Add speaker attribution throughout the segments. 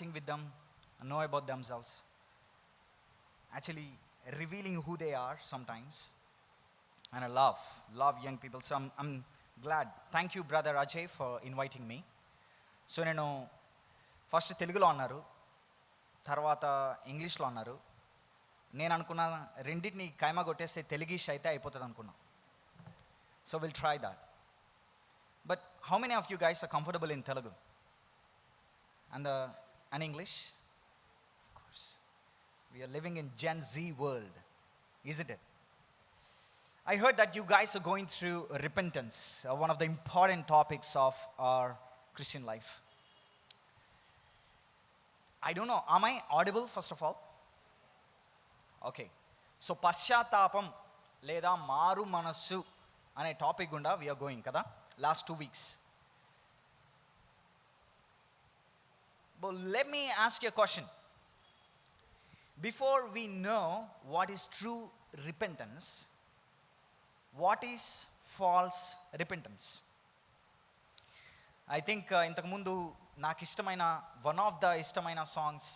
Speaker 1: interacting with them, know about themselves, actually revealing who they are sometimes. And I love young people. So I'm glad. Thank you, Brother Ajay, for inviting me. So నేను first తెలుగులో అన్నారు, తర్వాత ఇంగ్లీష్లో అన్నారు. నేను అనుకున్నా రెండింటిని కైమా కొట్టేస్తే తెలుగిష్ అయితే అయిపోతుంది అనుకున్నా. So will try that. But how many of you guys are comfortable in Telugu and English? Of course. We are living in Gen Z world, isn't it? I heard that you guys are going through repentance, one of the important topics of our Christian life. I don't know, am I audible first of all? Okay. So పశ్చాత్తాపం లేదా మారు మనస్సు అనే topic గుండా we are going కదా last 2 weeks. But let me ask you a question. Before we know what is true repentance, what is false repentance? I think ఇంతకుముందు నాకు ఇష్టమైన వన్ ఆఫ్ ద ఇష్టమైన సాంగ్స్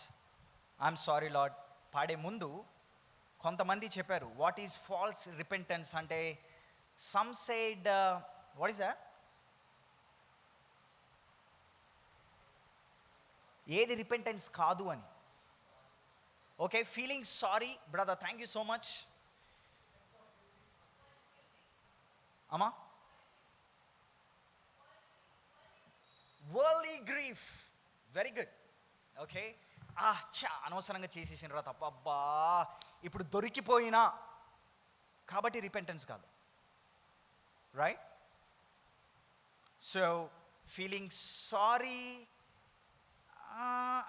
Speaker 1: ఐఎమ్ సారీ లార్డ్ పాడే ముందు కొంతమంది చెప్పారు what is false repentance అంటే some said what is that, ఏది రిపెంటెన్స్ కాదు అని. Okay, feeling sorry brother, thank you so much అమ్మా. Worldly grief, very good. Okay, అనవసరంగా చేసేసినరా తప్ప, అబ్బా ఇప్పుడు దొరికిపోయినా కాబట్టి రిపెంటెన్స్ కాదు, రైట్? సో ఫీలింగ్ సారీ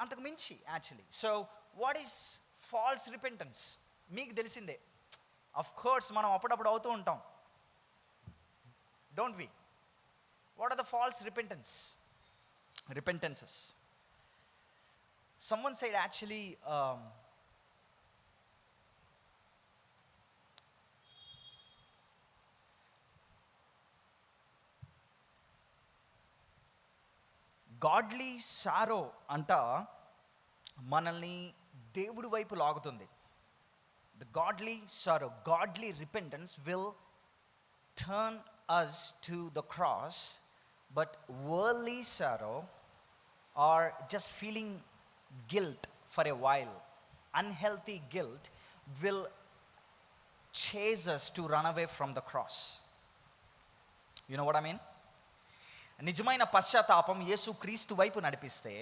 Speaker 1: అంతకు మించి actually. So what is false repentance? మీకు తెలిసిందే, అఫ్ కోర్స్ మనం అప్పుడప్పుడు అవుతూ ఉంటాం, don't we? What are the false repentances? Someone said actually godly sorrow అంట మనల్ని దేవుడి వైపు లాగుతుంది. The godly sorrow, godly repentance will turn us to the cross, but worldly sorrow or just feeling guilt for a while, unhealthy guilt will chase us to run away from the cross. You know what I mean? నిజమైన పశ్చాత్తాపం యేసు క్రీస్తు వైపు నడిపిస్తే,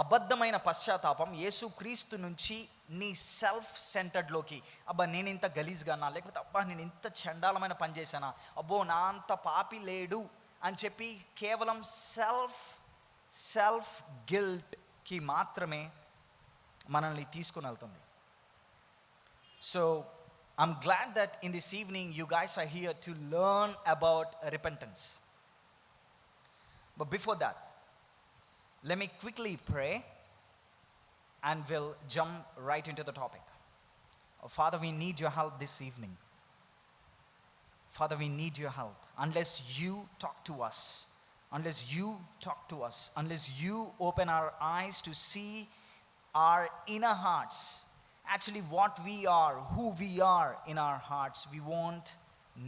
Speaker 1: అబద్ధమైన పశ్చాత్తాపం యేసు క్రీస్తు నుంచి నీ self సెంటర్డ్లోకి, అబ్బా నేను ఇంత గలీజ్గానా, లేకపోతే అబ్బా నేను ఇంత చండాలమైన పని చేశానా, అబ్బో నా అంత పాపి లేడు అని చెప్పి కేవలం సెల్ఫ్ గిల్ట్కి మాత్రమే మనల్ని తీసుకుని వెళ్తుంది. So I'm glad that in this evening you guys are here to learn about repentance. But before that, let me quickly pray and we'll jump right into the topic. Oh, Father, we need your help this evening. Father, we need your help. Unless you talk to us, unless you open our eyes to see our inner hearts, actually what we are, who we are in our hearts, we won't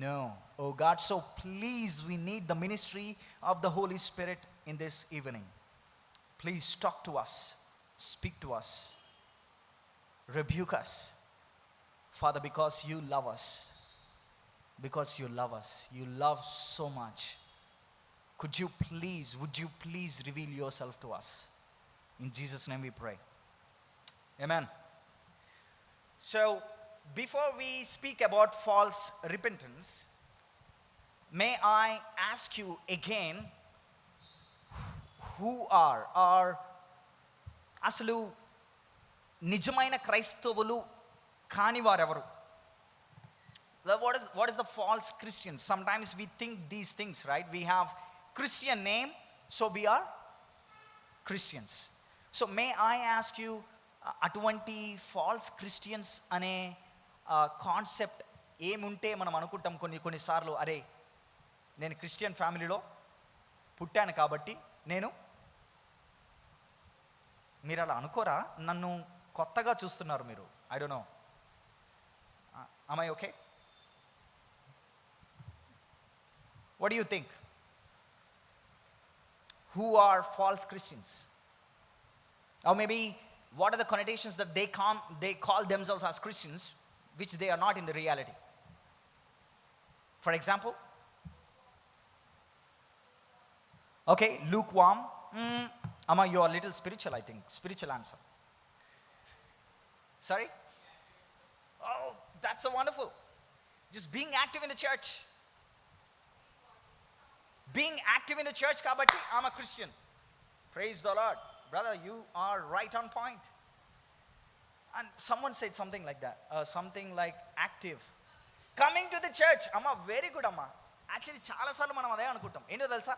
Speaker 1: know. Oh God, so please, we need the ministry of the Holy Spirit in this evening. Please talk to us, speak to us, rebuke us, Father, because you love us. You love so much. Would you please reveal yourself to us? In Jesus' name we pray. Amen. So before we speak about false repentance, may I ask you again, who are అసలు నిజమైన క్రైస్తవులు కాని వారెవరు? What is the false Christians? Sometimes we think these things, right? We have Christian name, so we are Christians. So may I ask you, అటువంటి falls Christians అనే concept ఏముంటే మనం అనుకుంటాం కొన్నిసార్లు, అరే నేను క్రిస్టియన్ ఫ్యామిలీలో పుట్టాను కాబట్టి నేను మీరు అలా అనుకోరా? నన్ను కొత్తగా చూస్తున్నారు మీరు. I don't know. Am I okay? What do you think? Who are false Christians? Or maybe what are the connotations that they call themselves as Christians, which they are not in the reality? For example, okay, lukewarm. Amma, you are a little spiritual, I think. Spiritual answer. Sorry? Oh, that's so wonderful. Just being active in the church. Being active in the church, kabatti I'm a Christian. Praise the Lord. Brother, you are right on point. And someone said something like that. Something like active. Coming to the church. Amma, very good amma. Actually చాలాసార్లు మనం అదే అనుకుంటాం. ఏంటో తెలుసా?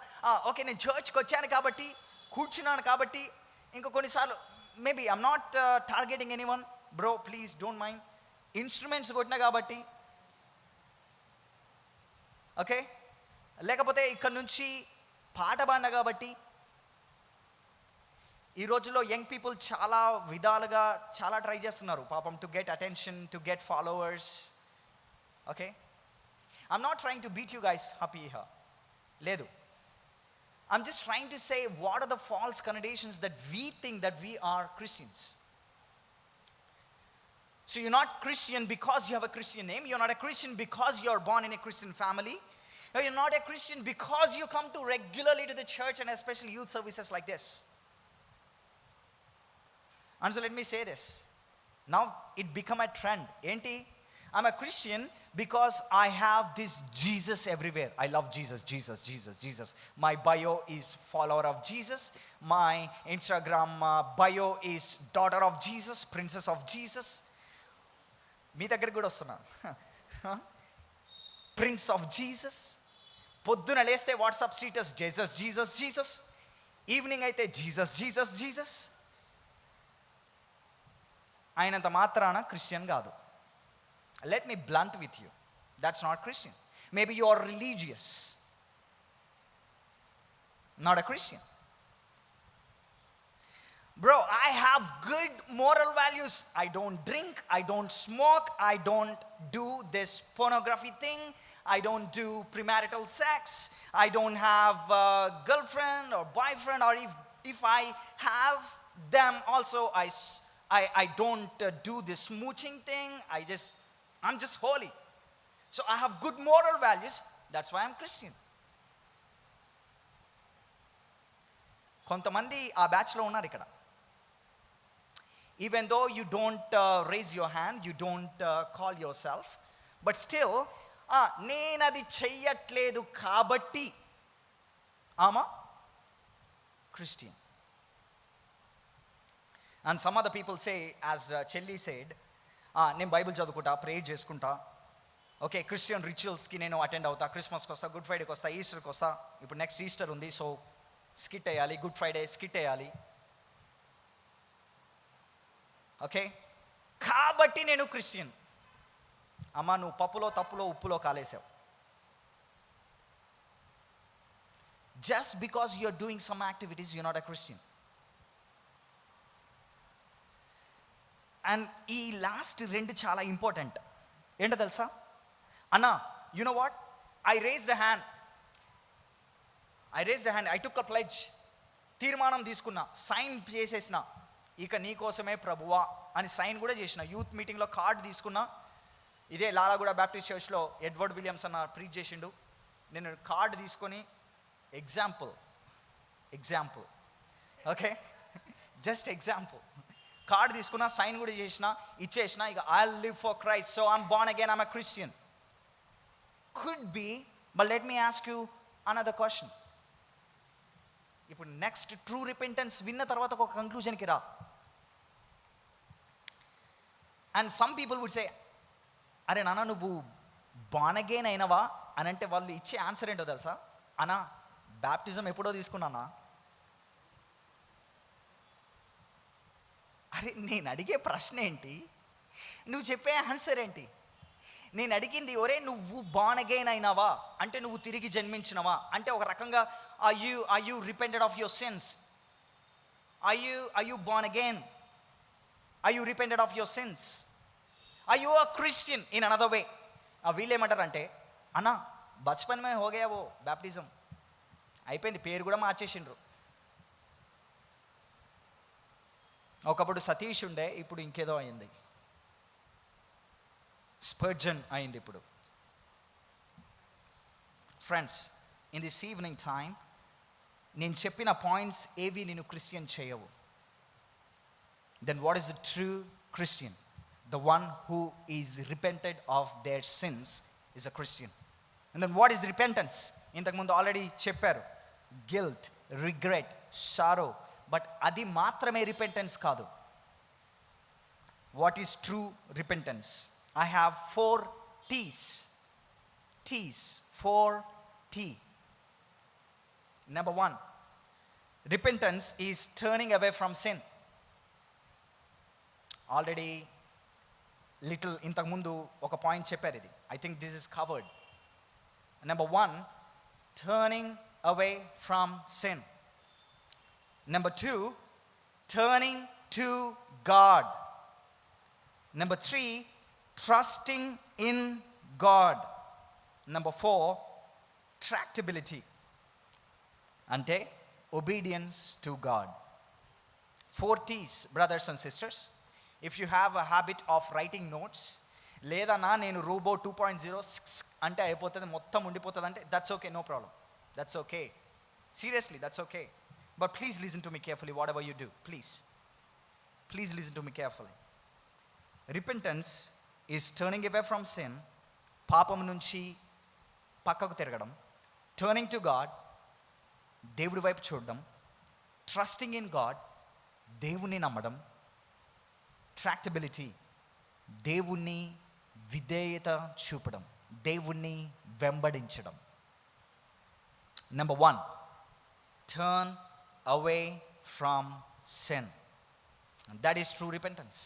Speaker 1: Okay, నేను చర్చ్కి వచ్చాను కాబట్టి, కూర్చున్నాను కాబట్టి, ఇంకా కొన్నిసార్లు maybe I'm not targeting any one, bro please don't mind. Instruments కొట్టినా కాబట్టి, ఓకే, లేకపోతే ఇక్కడ నుంచి పాట పాడినా కాబట్టి. ఈ రోజుల్లో యంగ్ పీపుల్ చాలా విధాలుగా చాలా ట్రై చేస్తున్నారు పాపం, to get attention, to get followers. Okay, I'm not trying to beat you guys up here. Ledu. I'm just trying to say what are the false connotations that we think that we are Christians. So you're not Christian because you have a Christian name. You're not a Christian because you're born in a Christian family. No, you're not a Christian because you come to regularly to the church and especially youth services like this. And so let me say this. Now it become a trend. Enti? I'm a Christian because I have this Jesus everywhere. I love Jesus, Jesus, Jesus, Jesus. My bio is follower of Jesus. My Instagram bio is daughter of Jesus, princess of Jesus. మీ దగ్గర కూడా వస్తున్నా. Prince of Jesus. పొద్దున లేస్తే WhatsApp status Jesus Jesus Jesus, evening అయితే Jesus Jesus Jesus. అయినంత మాత్రాన Christian కాదు. Let me blunt with you. That's not Christian. Maybe you are religious, not a Christian. Bro, I have good moral values. I don't drink, I don't smoke, I don't do this pornography thing, I don't do premarital sex, I don't have a girlfriend or boyfriend, or if I have them also, I don't do this smooching thing. I'm just holy. So I have good moral values. That's why I'm Christian. కొంతమంది ఆ బ్యాచ్లో ఉన్నారు ఇక్కడ. Even though you don't raise your hand, you don't call yourself, but still, నేను అది చెయ్యట్లేదు కాబట్టి I'm a Christian. And some other people say, as Chelli said, నేను బైబిల్ చదువుకుంటా, ప్రేయర్ చేసుకుంటా, ఓకే, క్రిస్టియన్ రిచువల్స్కి నేను అటెండ్ అవుతా, క్రిస్మస్కి వస్తా, గుడ్ ఫ్రైడేకి వస్తా, ఈస్టర్కి వస్తా. ఇప్పుడు నెక్స్ట్ ఈస్టర్ ఉంది, సో స్కిట్ వేయాలి, గుడ్ ఫ్రైడే స్కిట్ వేయాలి, ఓకే, కాబట్టి నేను క్రిస్టియన్. అమ్మా, నువ్వు పప్పులో తప్పులో ఉప్పులో కాలేసావు. Just because you're doing some activities you're not a Christian. And ఈ లాస్ట్ రెండు చాలా ఇంపార్టెంట్. ఏంటో తెలుసా అన్నా? You know what, I raised a hand, I took a pledge. తీర్మానం తీసుకున్నా, సైన్ చేసేసిన, ఇక నీ కోసమే ప్రభువా అని సైన్ కూడా చేసిన. యూత్ మీటింగ్లో కార్డు తీసుకున్నా. ఇదే లాలాగూడ బ్యాప్టిస్ట్ చర్చ్లో ఎడ్వర్డ్ విలియమ్స్ అన్న ప్రీచ్ చేసిండు. నేను కార్డు తీసుకొని example, okay, just example, card తీసుకున్నా, సైన్ కూడా చేసిన, ఇచ్చేసిన. ఇక I live for Christ, so I'm born again, I'm a Christian. Could be, but let me ask you another question. ఇప్పుడు నెక్స్ట్ ట్రూ రిపెంటెన్స్ విన్న తర్వాత ఒక కంక్లూజన్కి రా. And some people would say, అరే నాన్న నువ్వు బోర్న్ అగైన్ అయినవా అని అంటే వాళ్ళు ఇచ్చే ఆన్సర్ ఏంటో తెలుసా? అన్నా, బ్యాప్టిజం ఎప్పుడో తీసుకున్నానా. అరే, నేను అడిగే ప్రశ్న ఏంటి, నువ్వు చెప్పే ఆన్సర్ ఏంటి? నేను అడిగింది, ఒరే నువ్వు బోర్న్ అగైన్ అయినావా అంటే నువ్వు తిరిగి జన్మించినవా అంటే ఒక రకంగా are you repented of your sins. Are you born again? Are you repented of your sins? Are you a Christian in another way? వీళ్ళు ఏమంటారంటే, అన్నా బచ్పన్ మే హో గయా వో బ్యాప్టిజం, అయిపోయింది, పేరు కూడా మార్చేసిండ్రు. ఒకప్పుడు సతీష్ ఉండే, ఇప్పుడు ఇంకేదో అయింది, స్పర్జన్ అయింది ఇప్పుడు. Friends, in this evening time నేను చెప్పిన పాయింట్స్ ఏవి నేను క్రిస్టియన్ చేయవు. Then what is the true Christian? The one who is repented of their sins is a Christian. And then what is repentance? ఇంతకుముందు ఆల్రెడీ చెప్పారు, guilt, regret, sorrow. But అది మాత్రమే repentance కాదు. What is true repentance? I have 4 T's. 4T. Number 1, repentance is turning away from sin. Already little ఇంతకుముందు ఒక point చెప్పారు, ఇది I think this is covered. Number 1, turning away from sin. Number 2, turning to God. Number 3, trusting in God. Number 4, ట్రాక్టబిలిటీ, అంటే obedience to God. 4 T's, brothers and sisters. If you have a habit of writing notes, లేదన్నా నేను robo 2.0 అంటే అయిపోతుంది, మొత్తం ఉండిపోతుంది అంటే, that's okay, no problem, that's okay. Seriously, that's okay. But please listen to me carefully, whatever you do, please listen to me carefully. Repentance is turning away from sin, పాపం నుంచి పక్కకు తిరగడం. Turning to God, దేవుడి వైపు చూడడం. Trusting in God, దేవుణ్ణి నమ్మడం. ట్రాక్టబిలిటీ, దేవుణ్ణి విధేయత చూపడం, దేవుణ్ణి వెంబడించడం. Number 1, turn away from sin. That is true repentance.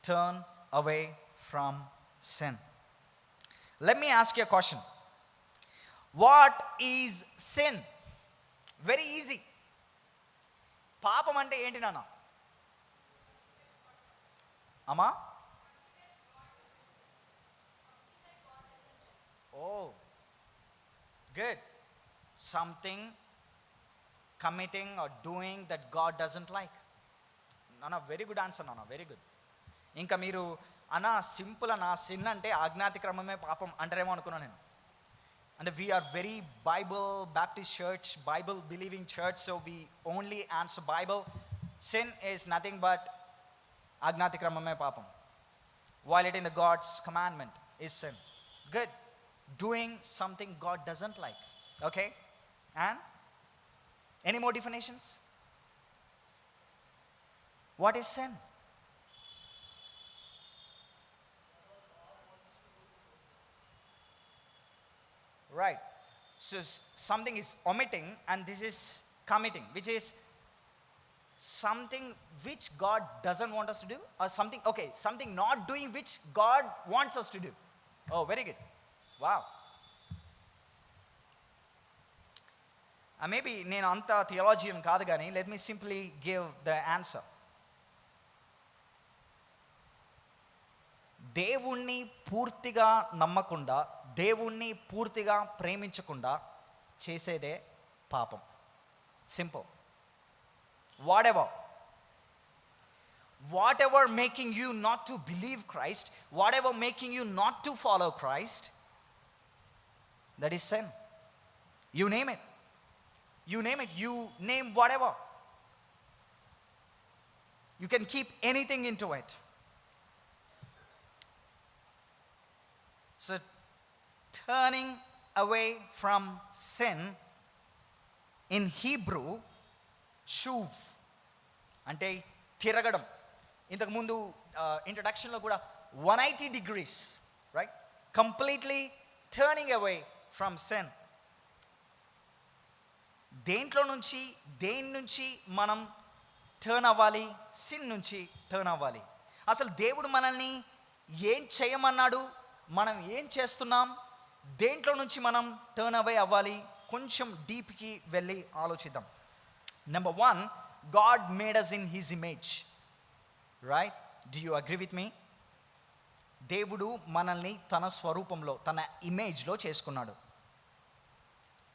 Speaker 1: Turn away from sin. Let me ask you a question. What is sin? Very easy. పాపం అంటే ఏంటి నాన్న? అమ్మా, oh good. Something committing or doing that God doesn't like. నాన్న, very good answer నాన్న, very good. ఇంకా మీరు అన్న సింపుల్ అన్న, సిన్ అంటే ఆజ్ఞాతిక్రమమే పాపం అంటారేమో అనుకున్నాను నేను. అంటే we're very Bible Baptist church, Bible believing church, so we only answer Bible. Sin is nothing but ఆజ్ఞాతిక్రమమే పాపం. Violating the God's commandment is sin. Good. Doing something God doesn't like. Okay? And any more definitions? What is sin? Right. So something is omitting and this is committing, which is something which God doesn't want us to do, or something, okay, something not doing which God wants us to do. Oh, very good. Wow. Maybe నేను అంత theologian కాదు కానీ let me simply give the answer. దేవుణ్ణి పూర్తిగా నమ్మకుండా, దేవుణ్ణి పూర్తిగా ప్రేమించకుండా చేసేదే పాపం. Simple. Whatever making you not to believe Christ, whatever making you not to follow Christ, that is sin. You name it. You name whatever. You can keep anything into it. So turning away from sin in Hebrew, షూవ్ అంటే తిరగడం. ఇంతకుముందు ఇంట్రడక్షన్లో కూడా 180 degrees, right? Completely turning away from sin. దేని నుంచి మనం turn అవ్వాలి? Sin నుంచి turn అవ్వాలి. అసలు దేవుడు మనల్ని ఏం చేయమన్నాడు, మనం ఏం చేస్తున్నాం, దేంట్లో నుంచి మనం టర్న్ అవే అవ్వాలి? కొంచెం డీప్కి వెళ్ళి ఆలోచిద్దాం. Number 1, God made us in his image. Right? Do you agree with me? దేవుడు మనల్ని తన స్వరూపంలో, తన ఇమేజ్లో చేసుకున్నాడు.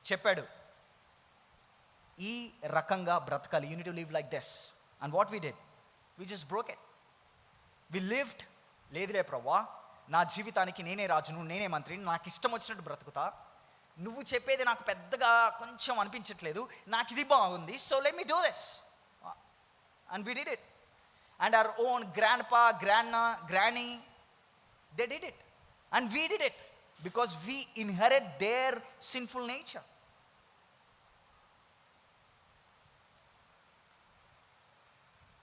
Speaker 1: చెప్పాడు ఈ రకంగా బ్రతకాలి, you need to live like this. And what we did, we just broke it. We lived, లేదులే ప్రభువా, నా జీవితానికి నేనే రాజును, నేనే మంత్రిని, నాకు ఇష్టం వచ్చినట్టు బ్రతుకుతా, నువ్వు చెప్పేది నాకు పెద్దగా కొంచెం అనిపించట్లేదు, నాకు ఇది బాగుంది, so let me do this. And we did it. And our own grandpa, granny, they did it. And we did it because we inherit their sinful nature.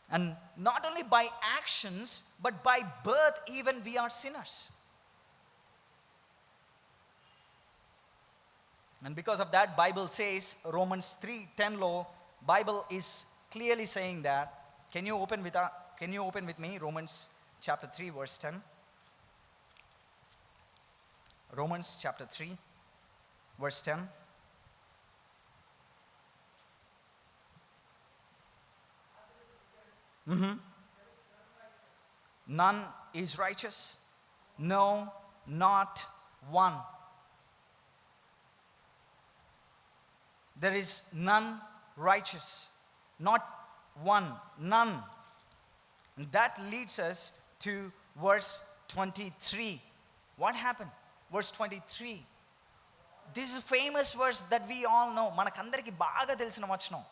Speaker 1: And not only by actions but by birth even we are sinners. And because of that, Bible says, Romans 3:10 lo, Bible is clearly saying that. Can you open with me Romans chapter 3 verse 10? Romans chapter 3 verse 10. None is righteous, no, not one. There is none righteous, not one, none. And that leads us to verse 23. What happened? Verse 23. This is a famous verse that we all know. Manakandariki baga telisina vachanam.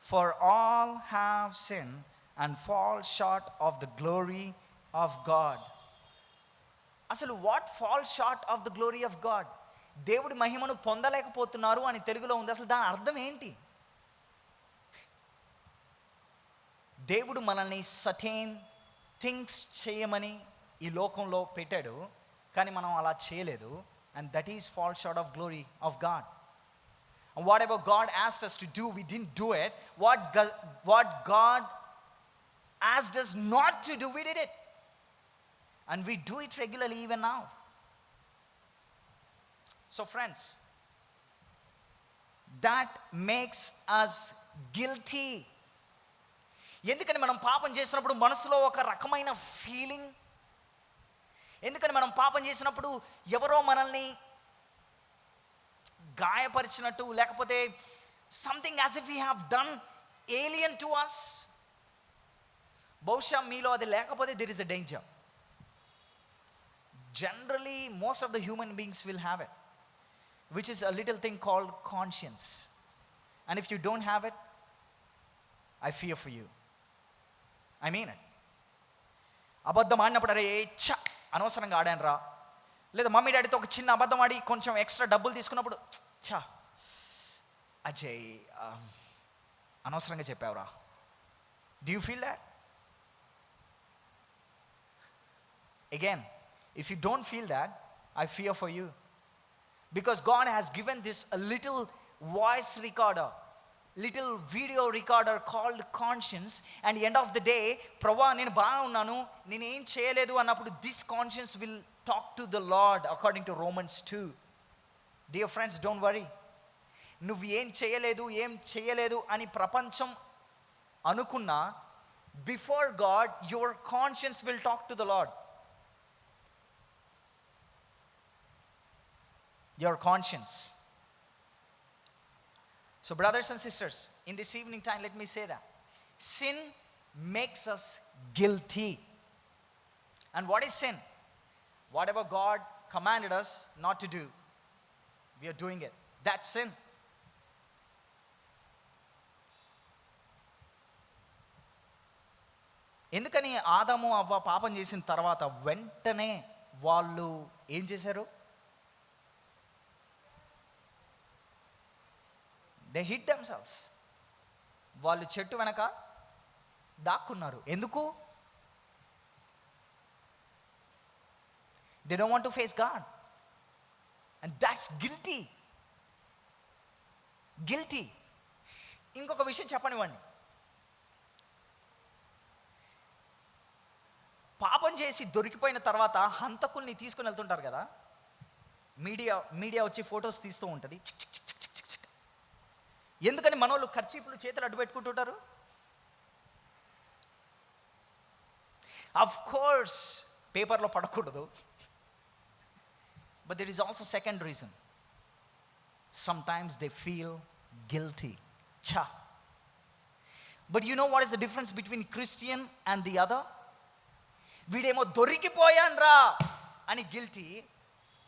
Speaker 1: For all have sinned and fall short of the glory of God. Asalu what fall short of the glory of God? దేవుడి మహిమను పొందలేకపోతున్నారు అని తెలుగులో ఉంది. అసలు దాని అర్థం ఏంటి? దేవుడు మనల్ని సర్టెన్ థింగ్స్ చేయమని ఈ లోకంలో పెట్టాడు, కానీ మనం అలా చేయలేదు. And that is fall short of glory of God. And whatever God asked us to do, we didn't do it. What God asked us not to do, we did it. And we do it regularly even now. So friends, that makes us guilty. ఎందుకని మనం పాపం చేసినప్పుడు మనసులో ఒక రకమైన feeling, ఎందుకని మనం పాపం చేసినప్పుడు ఎవరో మనల్ని గాయపరిచినట్టు, లేకపోతే something as if we have done alien to us. బహుశా మీలో అది లేకపోతే there is a danger. Generally most of the human beings will have it, which is a little thing called conscience. And if you don't have it, I fear for you. I mean it. అబద్ధం ఆడినప్పుడు అరే ఛ అనవసరంగా ఆడాను రా, లేదా mummy డాడీతో ఒక చిన్న అబద్ధం ఆడి కొంచెం ఎక్స్ట్రా డబ్బులు తీసుకున్నప్పుడు ఛా అజయ్ అనవసరంగా చెప్పావురా. Do you feel that? Again, if you don't feel that, I fear for you. Because God has given this a little voice recorder, little video recorder called conscience. And end of the day, ప్రభా నేను బాగా ఉన్నాను, నేను ఏం చేయలేదు అన్నప్పుడు this conscience will talk to the Lord according to Romans 2. Dear friends, don't worry. నువ్వు ఏం చేయలేదు అని ప్రపంచం అనుకున్నా, before God your conscience will talk to the Lord. Your conscience. So brothers and sisters, in this evening time, let me say that sin makes us guilty. And what is sin? Whatever God commanded us not to do, we are doing it. That's sin. ఎందుకని ఆదాము అవ్వ పాపం చేసిన తర్వాత వెంటనే వాళ్ళు ఏం చేశారు? They hid themselves. వాళ్ళు చెట్టు వెనక దాక్కున్నారు. ఎందుకు? They don't want to face God. And that's guilty. Guilty. ఇంకొక విషయం చెప్పనివ్వండి. పాపం చేసి దొరికిపోయిన తర్వాత హంతకుల్ని తీసుకుని వెళ్తుంటారు కదా, మీడియా వచ్చి ఫొటోస్ తీస్తూ ఉంటుంది. ఎందుకని మనోళ్ళు ఖర్చీపులు చేతులు అడ్డు పెట్టుకుంటుంటారు? అఫ్ కోర్స్ పేపర్లో పడకూడదు. But there is also second reason. Sometimes they feel guilty. ఛా, but you know what is the difference between Christian and the other? వీడేమో దొరికిపోయాన్రా అని గిల్టీ,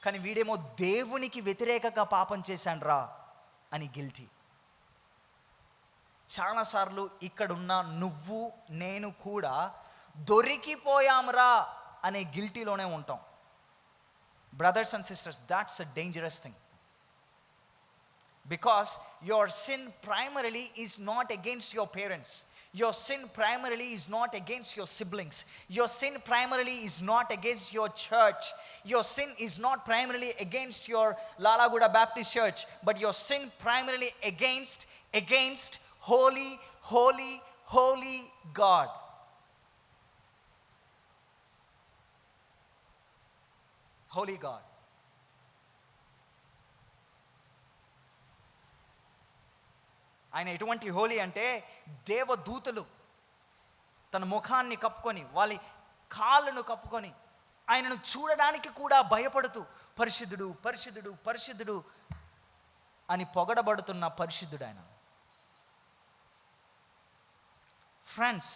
Speaker 1: కానీ వీడేమో దేవునికి వ్యతిరేకంగా పాపం చేశాన్రా అని గిల్టీ. చాలాసార్లు ఇక్కడున్న నువ్వు నేను కూడా దొరికిపోయాంరా అనే గిల్టీలోనే ఉంటాం. Brothers and sisters, that's a dangerous thing. Because your sin primarily is not against your parents. Your sin primarily is not against your siblings. Your sin primarily is not against your church. Your sin is not primarily against your Lalaguda Baptist Church, but your sin primarily against holy, holy, holy God. Holy God. ఆయన ఎటువంటి హోలీ అంటే, దేవదూతలు తన ముఖాన్ని కప్పుకొని, వాళ్ళ కాళ్ళను కప్పుకొని, ఆయనను చూడడానికి కూడా భయపడుతూ పరిశుద్ధుడు, పరిశుద్ధుడు, పరిశుద్ధుడు అని పొగడబడుతున్న పరిశుద్ధుడు ఆయన. ఫ్రెండ్స్,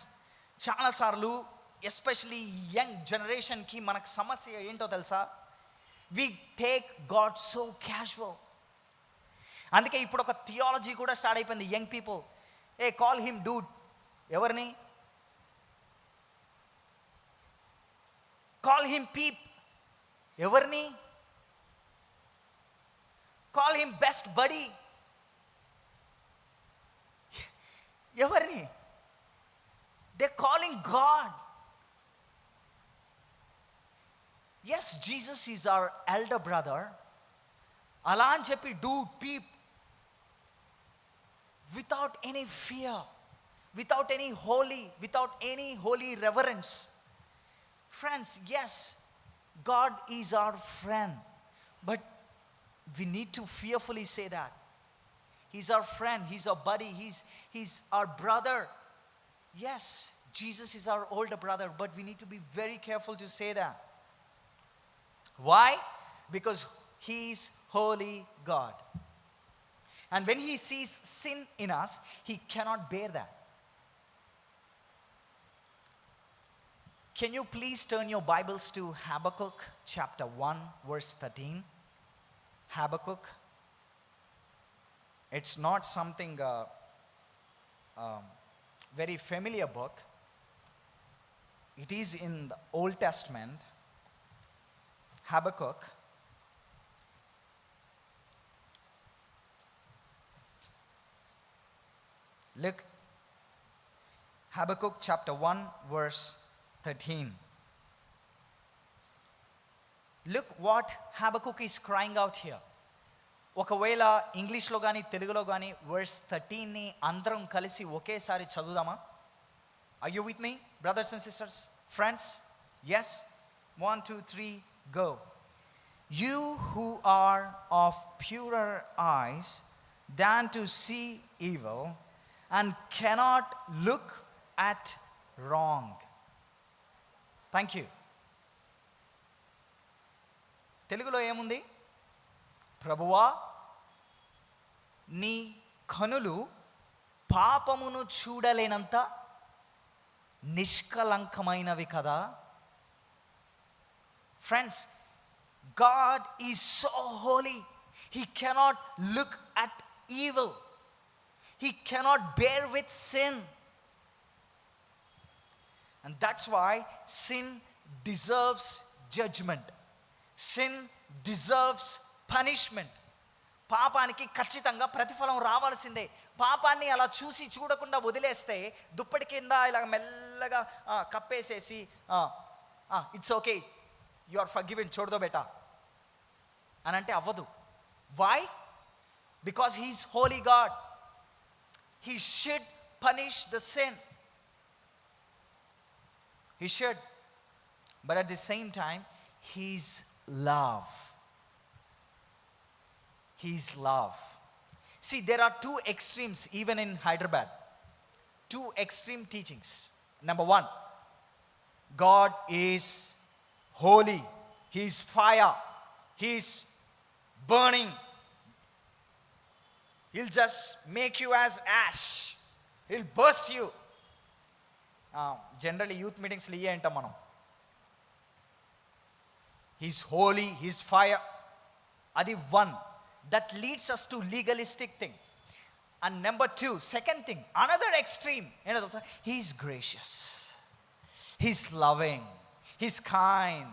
Speaker 1: చాలాసార్లు ఎస్పెషలీ యంగ్ జనరేషన్కి మనకు సమస్య ఏంటో తెలుసా? We take God so casual. అందుకే ఇప్పుడు ఒక థియాలజీ కూడా స్టార్ట్ అయిపోయింది. Young people, a call him dude. ఎవరిని? Call him peep. ఎవరిని? Call him best buddy. ఎవరిని? They calling God. Yes, Jesus is our elder brother. అలా అని చెప్పి dude, peep, without any fear, without any holy reverence. Friends, yes, God is our friend, but we need to fearfully say that He's our friend, He's our buddy, He's our brother. Yes, Jesus is our older brother, but we need to be very careful to say that. Why? Because He is holy God. And when He sees sin in us, He cannot bear that. Can you please turn your Bibles to Habakkuk chapter 1 verse 13? Habakkuk. It's not something very familiar book. It is in the Old Testament. Habakkuk. Look, Habakkuk chapter 1 verse 13. Look what Habakkuk is crying out here. ఒకవేళ ఇంగ్లీష్లో కానీ తెలుగులో కానీ verse 13ని అందరం కలిసి ఒకేసారి చదువుదామా? Are you with me, brothers and sisters, friends? Yes? 1, 2, 3, go. You who are of purer eyes than to see evil, and cannot look at wrong. Thank you. తెలుగులో ఏముంది? ప్రభువా, నీ కనులు పాపమును చూడలేనంత నిష్కలంకమైనవి కదా. Friends, God is so holy. He cannot look at evil. He cannot bear with sin. And that's why sin deserves judgment. Sin deserves punishment. పాపానికి ఖచ్చితంగా ప్రతిఫలం రావాల్సిందే. పాపాన్ని అలా చూడకుండా వదిలేస్తే, దుప్పటి కింద ఇలా మెల్లగా కప్పేసేసి it's okay, you are forgiven, చూడదో బేటా అని అంటే అవ్వదు. Why? Because he's holy God. He should punish the sin. He should. But at the same time, He's love. He's love. See, there are two extremes even in Hyderabad. Two extreme teachings. Number one, God is holy. He is fire. He is burning. He'll just make you as ash. He'll burst you. Generally youth meetings లో ఇయే అంటాం మనం. He's holy. He's fire. అది one. That leads us to legalistic thing. And number two, second thing, another extreme. He's gracious. He's loving. He's kind.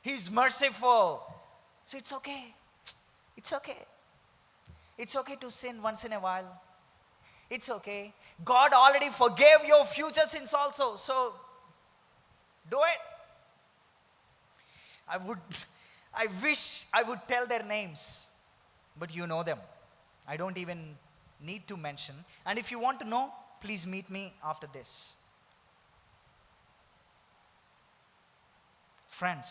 Speaker 1: He's merciful. So it's okay. It's okay. It's okay to sin once in a while. It's okay. God already forgave your future sins also. So do it. I wish I would tell their names, but you know them. I don't even need to mention. And if you want to know, please meet me after this. Friends,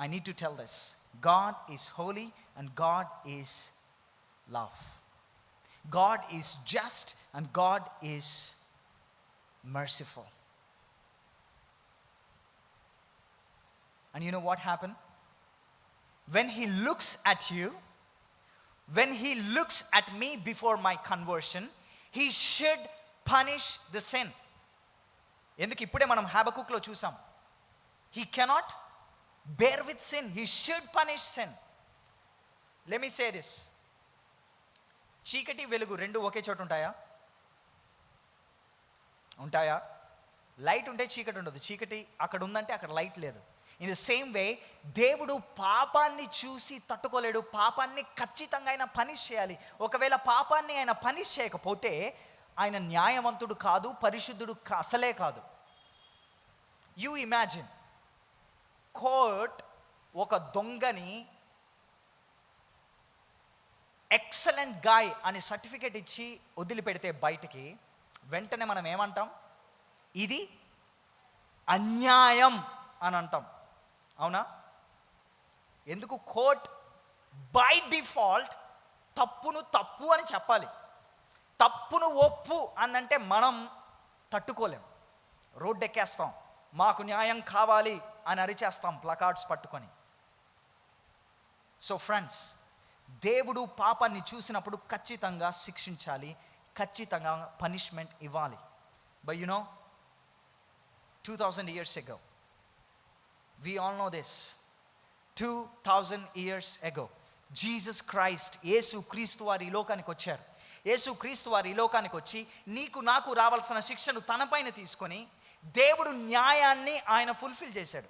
Speaker 1: I need to tell this. God is holy and God is love. God is just and God is merciful. And you know what happened? When he looks at you, when he looks at me before my conversion, he should punish the sin. ఎందుకు ఇప్పుడే మనం హబకుక్లో చూసాం. He cannot bear with sin. He should punish sin. Let me say this. చీకటి వెలుగు రెండు ఒకే చోట ఉంటాయా? ఉంటాయా? లైట్ ఉంటే చీకటి ఉండదు. చీకటి అక్కడ ఉందంటే అక్కడ లైట్ లేదు. ఇన్ ద సేమ్ వే, దేవుడు పాపాన్ని చూసి తట్టుకోలేడు. పాపాన్ని ఖచ్చితంగా ఆయన పనిష్ చేయాలి. ఒకవేళ పాపాన్ని ఆయన పనిష్ చేయకపోతే ఆయన న్యాయవంతుడు కాదు, పరిశుద్ధుడు అసలే కాదు. యూ ఇమాజిన్, కోర్ట్ ఒక దొంగని ఎక్సలెంట్ గాయ్ అని సర్టిఫికేట్ ఇచ్చి వదిలిపెడితే బయటికి, వెంటనే మనం ఏమంటాం? ఇది అన్యాయం అని అంటాం. అవునా? ఎందుకు? కోర్ట్ బై డిఫాల్ట్ తప్పును తప్పు అని చెప్పాలి. తప్పును ఒప్పు అనంటే మనం తట్టుకోలేం, రోడ్డు ఎక్కేస్తాం, మాకు న్యాయం కావాలి అని అరిచేస్తాం ప్లకార్డ్స్ పట్టుకొని. సో ఫ్రెండ్స్, దేవుడు పాపాన్ని చూసినప్పుడు ఖచ్చితంగా శిక్షించాలి, ఖచ్చితంగా పనిష్మెంట్ ఇవ్వాలి. But you no, 2000 years ago, we all know this, 2000 years ago, Jesus Christ, యేసు క్రీస్తు వారు ఈ లోకానికి వచ్చారు. యేసు క్రీస్తు వారు ఈ లోకానికి వచ్చి నీకు నాకు రావాల్సిన శిక్షను తనపైన తీసుకొని దేవుడు న్యాయాన్ని ఆయన ఫుల్ఫిల్ చేశాడు.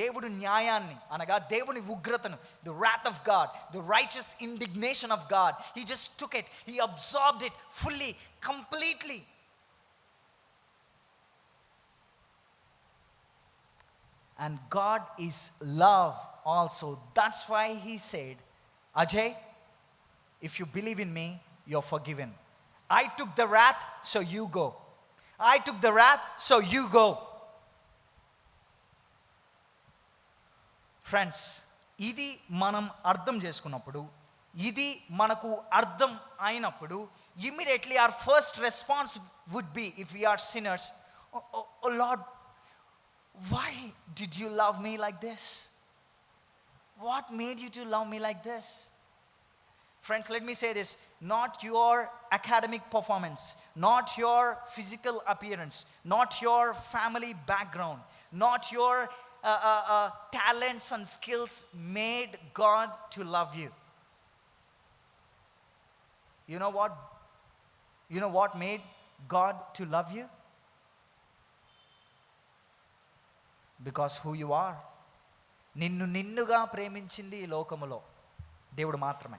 Speaker 1: దేవుడు న్యాయాన్ని అనగా దేవుని ఉగ్రతను, the wrath of God, the righteous indignation of God, he just took it, he absorbed it fully, completely. And God is love also. That's why he said, Ajay, if you believe in me, you're forgiven. I took the wrath, so you go. I took the wrath, so you go. Friends, ఇది మనం అర్థం చేసుకున్నప్పుడు, ఇది మనకు అర్థం అయినప్పుడు, immediately our first response would be, if we are sinners, oh Lord, why did you love me like this? What made you to love me like this? Friends, let me say this, not your academic performance, not your physical appearance, not your family background, not your talents and skills made God to love you. You know what? You know what made God to love you? Because who you are. నిన్నుగా ప్రేమించింది ఈ లోకములో దేవుడు మాత్రమే.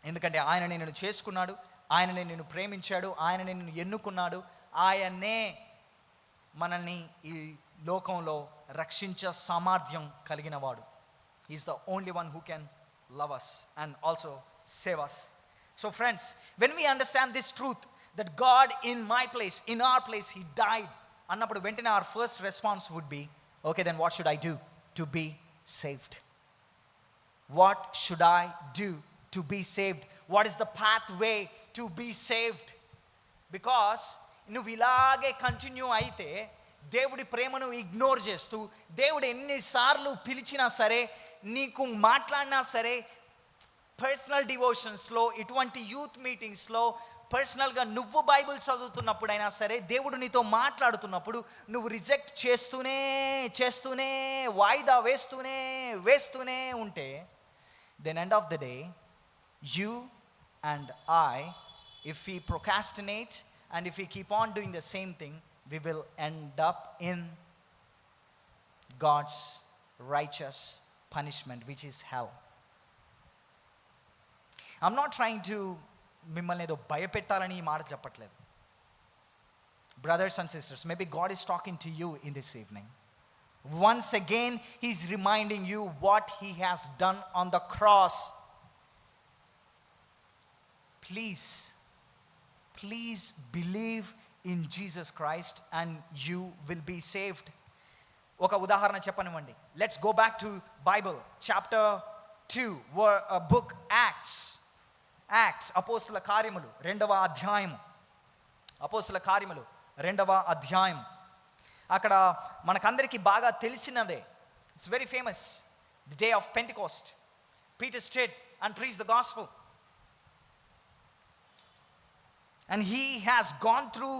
Speaker 1: ఎందుకంటే ఆయన నిన్ను చేసుకున్నాడు, ఆయన నిన్ను ప్రేమించాడు, ఆయన నిన్ను ఎన్నుకున్నాడు, ఆయనే మనల్ని ఈ లోకంలో రక్షించే సామర్థ్యం కలిగిన వాడు. Is the only one who can love us and also save us. So friends, when we understand this truth, that God in my place, in our place, he died అన్నప్పుడు వెంటనే our first response would be, okay, then what should I do to be saved? What should I do to be saved? What is the pathway to be saved? Because నువ్వు ఇలాగే continue అయితే, దేవుడి ప్రేమను ignore చేస్తూ, దేవుడు ఎన్నిసార్లు పిలిచినా సరే, నీకు మాట్లాడినా సరే, పర్సనల్ డివోషన్స్లో, ఇటువంటి యూత్ మీటింగ్స్లో, పర్సనల్గా నువ్వు బైబిల్ చదువుతున్నప్పుడైనా సరే, దేవుడు నీతో మాట్లాడుతున్నప్పుడు నువ్వు రిజెక్ట్ చేస్తూనే వాయిదా వేస్తూనే ఉంటే, then end of the day you and I, if we procrastinate and if we keep on doing the same thing, we will end up in God's righteous punishment, which is hell. I'm not trying to మిమ్మల్ని ఏదో భయపెట్టాలని ఈ మాట చెప్పట్లేదు. Brothers and sisters, maybe God is talking to you in this evening. Once again, He's reminding you what He has done on the cross. Please believe in Jesus Christ and you will be saved. ఒక ఉదాహరణ చెప్పనివ్వండి. Let's go back to Bible, chapter 2, book Acts, అపోస్తుల కార్యములు 2వ అధ్యాయము. అపోస్తుల కార్యములు 2వ అధ్యాయం. అక్కడ మనకందరికీ బాగా తెలిసినదే. It's very famous. The day of Pentecost. Peter stood and preached the gospel. And he has gone through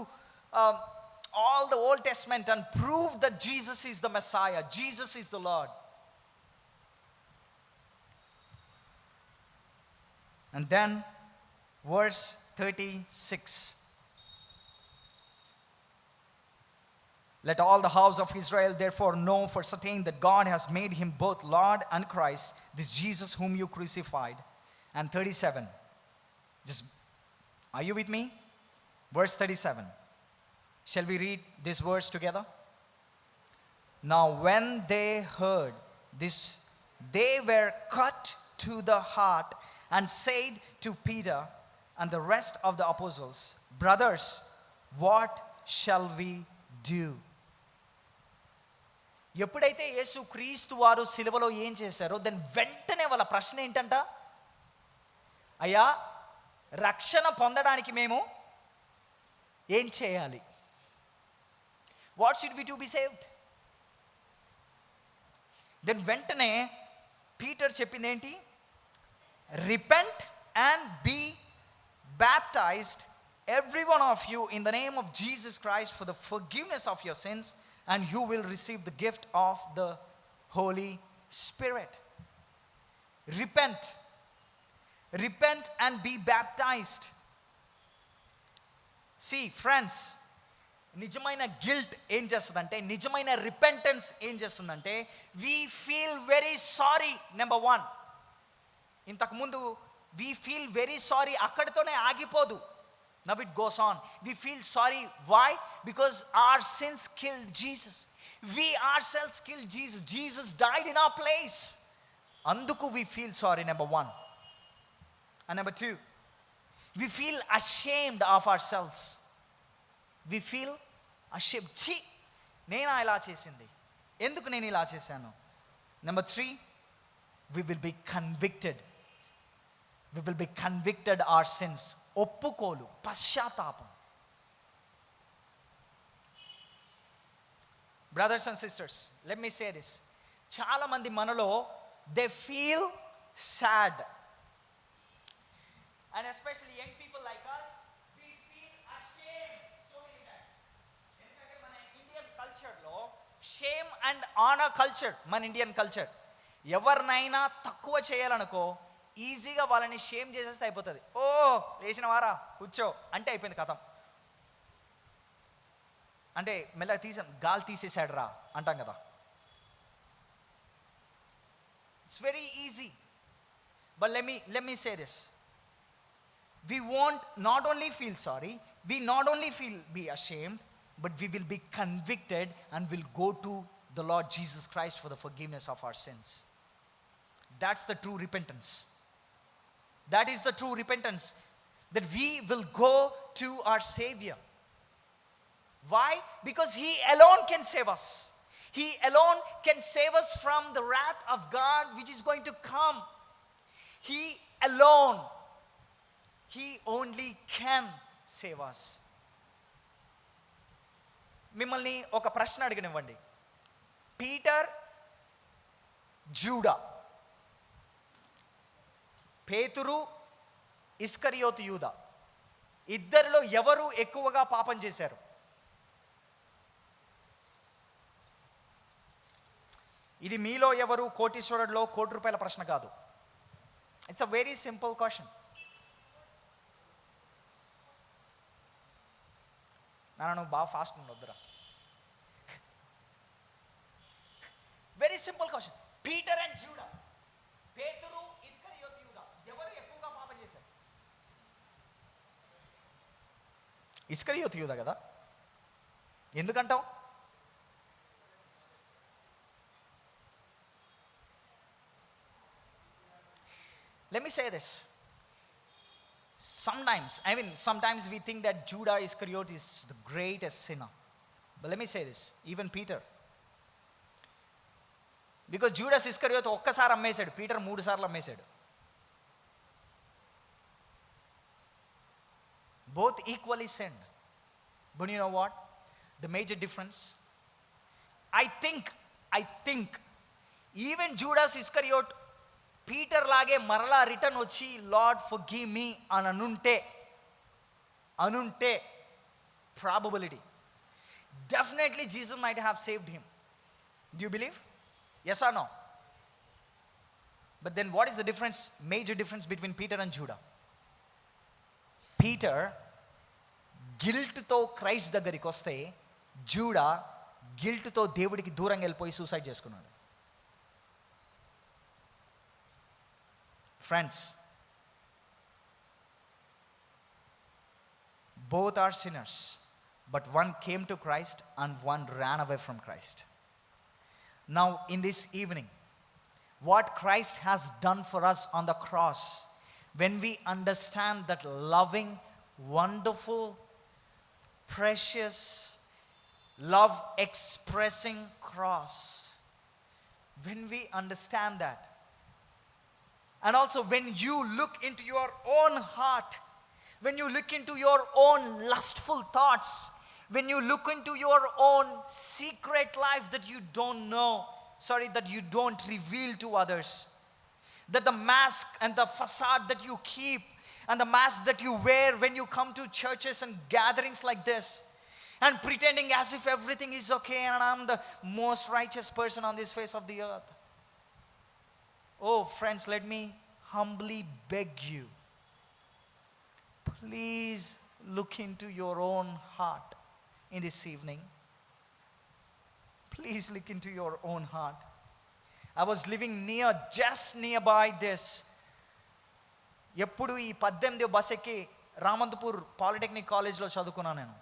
Speaker 1: all the Old Testament and proved that Jesus is the Messiah. Jesus is the Lord. And then verse 36. Let all the house of Israel therefore know for certain that God has made him both Lord and Christ, this Jesus whom you crucified. And 37. Are you with me? Verse 37. Shall we read this verse together? Now when they heard this, they were cut to the heart and said to Peter and the rest of the apostles, brothers, what shall we do? ఎప్పుడైతే యేసు క్రీస్తు వారు సిలువలో ఏం చేశారో, then వెంటనే వాళ్ళ ప్రశ్న ఏంటంట? అయ్యా, రక్షణ పొందడానికి మేము ఏం చేయాలి? What should we to be saved? దెన్ వెంటనే పీటర్ చెప్పింది ఏంటి? Repent and be baptised every one of you in the name of Jesus Christ for the forgiveness of your sins, and you will receive the gift of the Holy Spirit. Repent and be baptized. See friends, నిజమైన guilt ఏం చేస్తుందంటే, నిజమైన repentance ఏం చేస్తుందంటే, we feel very sorry. Number 1, ఇంతకుముందు we feel very sorry అక్కడితోనే ఆగిపోదు. Now it goes on. We feel sorry. Why? Because our sins killed Jesus. We ourselves killed Jesus. Jesus died in our place. Anduku we feel sorry, number 1. And number 2, we feel ashamed of ourselves. We feel ashamed. Chi, nena ila chesindi. Enduku nenu ila chesanu? Number 3, we will be convicted. We will be convicted our sins. ఒప్పుకోలు, పశ్చాత్తాపం. Brothers and sisters, let me say this. చాలా మంది మనలో they feel sad, and especially young people like us, we feel ashamed so many times. ఎందుకంటే మన Indian కల్చర్లో shame and honour culture, మన Indian culture. ఎవరినైనా తక్కువ చేయాలనుకో, ఈజీగా వాళ్ళని షేమ్ చేసేస్తే అయిపోతుంది. ఓ లేచిన వారా, కూర్చో అంటే అయిపోయింది కథం. అంటే మెల్లగా గాలి తీసేసాడు రా అంటాం కదా. It's very easy. But let me say this. We won't not only feel sorry, we not only be ashamed, but we will be convicted and will go to the Lord Jesus Christ for the forgiveness of our sins. That's the true repentance. That is the true repentance, that we will go to our Savior. Why? Because He alone can save us. He alone can save us from the wrath of God which is going to come. He alone. He only can save us. మిమ్మల్ని ఒక ప్రశ్న అడిగనివ్వండి. Peter, JUDA, పేతురు, ఇస్కరియోతు యూదా, ఇద్దరిలో ఎవరు ఎక్కువగా పాపం చేశారు? ఇది మీలో ఎవరు కోటీశ్వరుడిలో కోటి రూపాయల ప్రశ్న కాదు. It's a very simple question. నువ్వు బాగా ఫాస్ట్ ఉండొద్దురా. Very simple question. Peter and Judas, పేతురు, ఇస్కరియోతు, యూదా, ఎవరు ఎక్కువగా పాపం చేశారు? ఇస్కరియోతు యూదా కదా. ఎందుకంటావు? Let me say this. Sometimes we think that Judah Iscariot is the greatest sinner. But let me say this, even Peter. Because Judas Iscariot ఒక్కసారి అమ్మేశాడు, పీటర్ 3 సార్లు అమ్మేశాడు. Both equally sinned. But you know what? The major difference? I think even Judas Iscariot Peter లాగే మరలా return వచ్చి Lord forgive me అని అనుంటే probability definitely Jesus might have saved him. Do you believe? Yes or no? But then what is the difference, major difference between Peter and Judas? Peter గిల్ట్తో Christ దగ్గరికి వస్తే, JUDA గిల్ట్తో దేవుడికి దూరంగా వెళ్ళిపోయి suicide చేసుకున్నాడు. Friends, both are sinners, but one came to Christ and one ran away from Christ. Now, in this evening, what Christ has done for us on the cross, when we understand that loving, wonderful, precious, love expressing cross, when we understand that, and also when you look into your own heart, when you look into your own lustful thoughts, when you look into your own secret life that you don't reveal to others, that the mask and the facade that you keep and the mask that you wear when you come to churches and gatherings like this, and pretending as if everything is okay and I'm the most righteous person on this face of the earth. Oh friends, let me humbly beg you, please look into your own heart in this evening. Please look into your own heart. I was living just nearby this. ఎప్పుడు ఈ 18 bus ఎక్కి Ramanthapur polytechnic కాలేజ్లో చదువుకున్నాను నేను.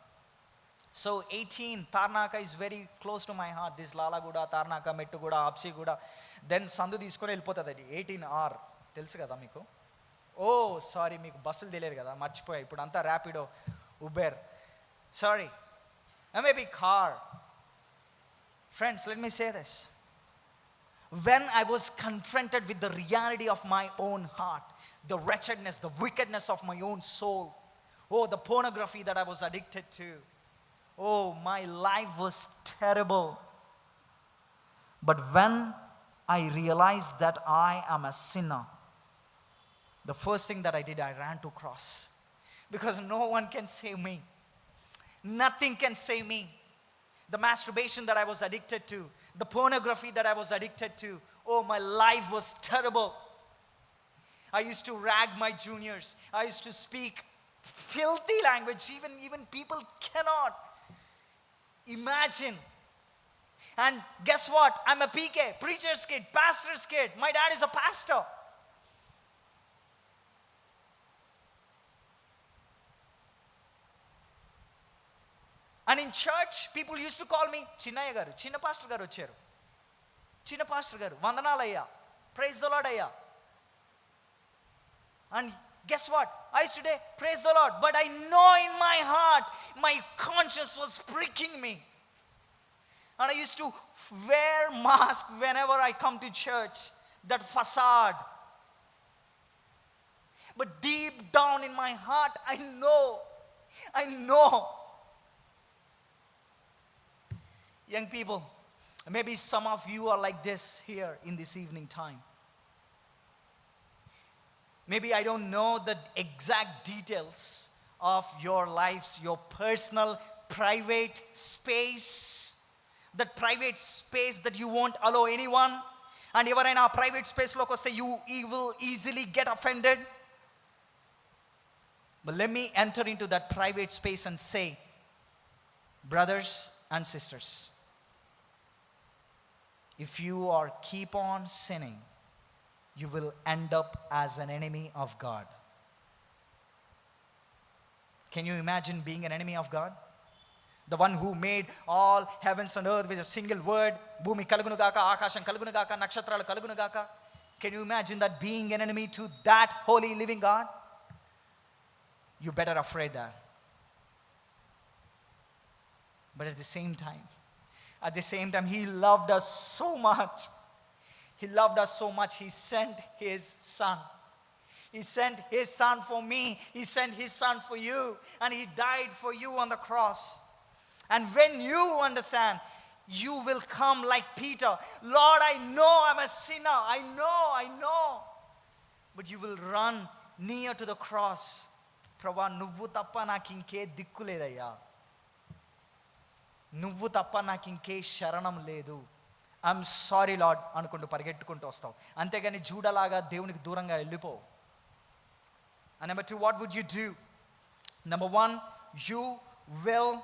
Speaker 1: So 18, Tarnaka is very close to my heart. This Lalaguda, Tarnaka, Mettuguda, Apsiguda. Then సందు తీసుకొని వెళ్ళిపోతుంది. 18R తెలుసు కదా మీకు? ఓ సారీ, మీకు బస్సులు తెలియదు కదా, మర్చిపోయా. ఇప్పుడు అంతా Rapido, Uber, sorry, maybe car. Friends, let me say this. When I was confronted with the reality of my own heart, the wretchedness, the wickedness of my own soul, the pornography that I was addicted to, my life was terrible. But when I realized that I am a sinner, the first thing that I did, I ran to cross. Because no one can save me. Nothing can save me. The masturbation that I was addicted to, the pornography that I was addicted to, my life was terrible. I used to rag my juniors. I used to speak filthy language. Even people cannot imagine. And guess what? I'm a PK, preacher's kid, pastor's kid. My dad is a pastor. And in church, people used to call me Chinnaya garu, Chinna pastor garu vacharu. Chinna pastor garu, Vandanalaya, praise the Lord ayya. And guess what? I used to say, praise the Lord. But I know in my heart, my conscience was pricking me. And I used to wear mask whenever I come to church. That facade. But deep down in my heart, I know. Young people, maybe some of you are like this here in this evening time. Maybe I don't know the exact details of your lives, your personal, private space. That private space that you won't allow anyone. And ఎవరైనా ఆ private స్పేస్లోకి వస్తే you will easily get offended. But let me enter into that private space and say, brothers and sisters, if you are keep on sinning, you will end up as an enemy of God. Can you imagine being an enemy of God? The one who made all heavens and earth with a single word. Bhumi kalugunu gaaka, aakasham kalugunu gaaka, nakshatralu kalugunu gaaka. Can you imagine that being an enemy to that holy living God? You better afraid that. But at the same time, he loved us so much. He loved us so much, he sent his son. He sent his son for me. He sent his son for you. And he died for you on the cross. And when you understand, you will come like Peter. Lord, I know I'm a sinner. I know. But you will run near to the cross. Prabha, nuvvu tappa naaku inke dikku ledayya. Nuvvu tappa naaku inke sharanam ledu. I'm sorry Lord అనుకుంటూ పరిగెట్టుకుంటూ వస్తావు. అంతేగాని జూడలాగా దేవునికి దూరంగా వెళ్ళిపోవు. And number 2, what would you do? Number 1, you will